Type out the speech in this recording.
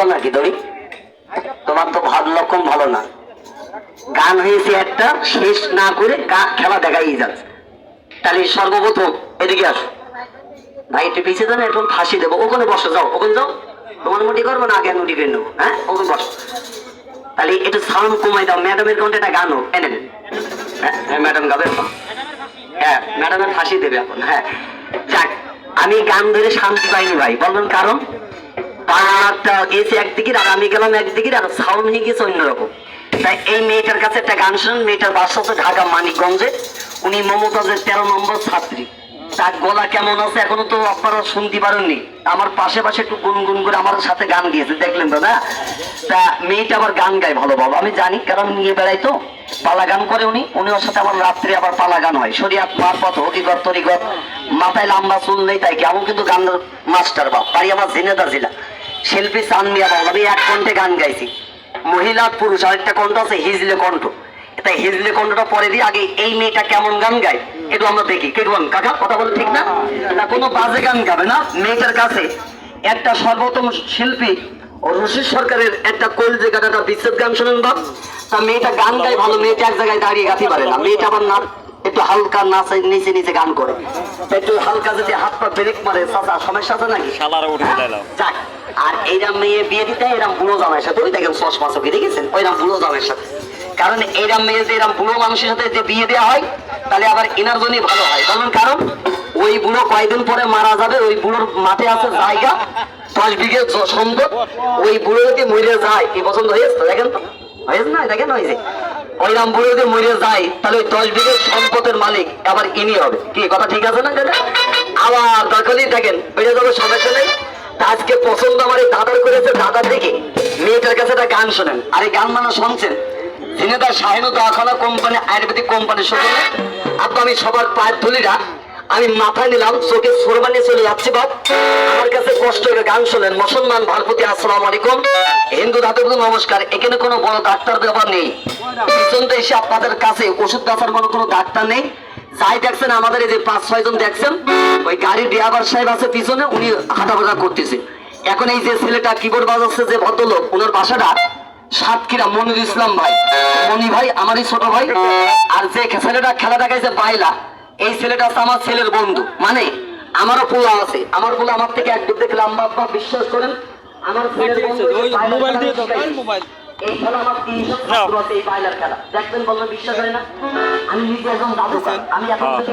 করবা নাকি দড়ি? তোমার তো ভাব লক্ষণ ভালো না। গান হয়েছে একটা, শেষ না করে খেলা দেখাই যাচ্ছে। তাহলে সর্বপ্রথম এদিকে আসো ভাই, একটু পিছিয়ে যান, এখন ফাঁসি দেবো। ওখানে বসো, যাও ওখানে যাও। তোমার মুটি করবো না, আগে মুটি করে নেবো। হ্যাঁ, ওখানে বসো। তাহলে একটু সাউন্ড কমাই দাও। ম্যাডামের কণ্ঠে একটা গান হোক, এনে দেন। হ্যাঁ, ম্যাডাম গাবে। হ্যাঁ, ম্যাডামের ফাঁসি দেবে এখন। হ্যাঁ, যাক, আমি গান ধরে শান্তি পাইনি ভাই। বলবেন কারণ? বাংলাটা গেছে একদিকে আর আমি গেলাম একদিকে, আর সাউন্ড হয়ে গেছে অন্যরকম। তাই এই মেয়েটার কাছে একটা গান শুনুন। মেয়েটার বাসা হচ্ছে ঢাকা মানিকগঞ্জে। উনি মমতাজের 13 নম্বর ছাত্রী। তার গলা কেমন আছে এখনো তো আপনারা শুনতে পারেননি। আমার পাশে পাশে একটু গুনগুন করে আমার সাথে গান গিয়েছে, দেখলেন তো না? তা মেয়েটা আবার গান গায় ভালো বাবা, আমি জানি, কারণ নিয়ে বেড়াই তো। পালা গান করে উনি ওর সাথে আমার রাত্রে আবার পালা গান হয়। শরিয়াত মারফত হকিগত তরিগত, মাথায় লম্বা চুল নেই তাই কি, আমি কিন্তু গান মাস্টার বাপ। বাড়ি আমার ঝিনেদা জেলা। শিল্পী চান্দিয়া বাবা, আমি এক কণ্ঠে গান গাইছি। মহিলা পুরুষ আরেকটা কণ্ঠ আছে, হিজলে কণ্ঠ। তাই হিজলে কণ্ঠটা পরে দিয়ে আগে এই মেয়েটা কেমন গান গায় একটু আমরা দেখি। কে বলেন কাকা, কথা বলে ঠিক না? কোনো বাজে গান গাবে না। মেয়েটার কাছে একটা সর্বোত্তম শিল্পী ও রশিদ সরকারের একটা কোল জায়গাটা একটা বিচ্ছেদ গান শোনেন বাপ। তা মেয়েটা গান গায় ভালো। মেয়েটা এক জায়গায় দাঁড়িয়ে গাতে পারে না। মেয়েটা আবার না একটু হালকা নাচে, নিচে নিচে গান করে। একটু হালকা যদি হাত পা ব্রেক মারে, চাচা সমস্যা আছে নাকি? যাক, আর এইরকম মেয়ে বিয়ে দিতে এরকম বুড়ো জামাইয়ের সাথে, ওই দেখেন চশমা চোখে দেখেছেন, ওইরকম বুড়ো জামাইয়ের সাথে। কারণ এইরকম মেয়ে যে এরকম বুড়ো মানুষের সাথে যে বিয়ে দেওয়া হয়, তাহলে আবার এনার জন্যই ভালো হয়। কারণ ওই বুড়ো কয়েকদিন পরে মারা যাবে। ওই বুড়োর মাঠে আছে জায়গা 10 বিঘে সম্পদ। ওই বুড়ো যদি মরে যায়, কি পছন্দ হয়েছে তো? দেখেন তো হয়েছে না? দেখেন হয়েছে। ওইরাম বুড়ো যদি মরে যায়, তাহলে ওই 10 বিঘে সম্পদের মালিক আবার ইনি হবে। কি কথা ঠিক আছে না? আবার দরকারই দেখেন বেড়ে যাবে, সমস্যা নেই। আজকে পছন্দ আমার এই দাদার করেছে। দাদার দেখে মেয়েটার কাছে একটা গান শোনেন। আর এই গান মানে শুনছেন ঝিনেদার শাহিনু দোয়াখানা কোম্পানি, আয়ুর্বেদিক কোম্পানির সাথে। আপনি আমি সবার পায়ের ধুলিরা আমি মাথায় নিলাম, চোখে সোরবানি চলে যাচ্ছে বাপ। আমার কাছে কষ্ট করে গান শোনেন। মুসলমান ভারপতি আসসালামু আলাইকুম, হিন্দু ধাতুগুলো নমস্কার। এখানে কোনো বড় ডাক্তার ব্যাপার নেই। পিছনটা এসে আপনাদের কাছে ওষুধ বেচার মতো কোনো ডাক্তার নেই। যাই দেখছেন আমাদের এই যে 5-6 জন দেখছেন, ওই গাড়ির ড্রাইভার সাহেব আছে পিছনে, উনি হাঁটাফাটা করতেছে। এখন এই যে ছেলেটা কিবোর্ড বাজাচ্ছে, যে ভদ্রলোক, ওনার বাসাটা সাতক্ষীরা। মনির ইসলাম ভাই, মনি ভাই আমারই ছোট ভাই। আর যে ছেলেটা খেলা দেখাইছে বাইলা, এই ছেলেটা আছে আমার ছেলের বন্ধু। মানে আমারও পোলা আছে। আমার পোলা আমার থেকে একদম দেখে লম্বা, বিশ্বাস করেন আমার ছেলের বন্ধু। এই খেলা আমার 300 ছাত্র আছে, এই বাইলার খেলা দেখবেন, বলবেন বিশ্বাস হয় না? আমি নিজে একদম দাদু, আমি এখন থেকে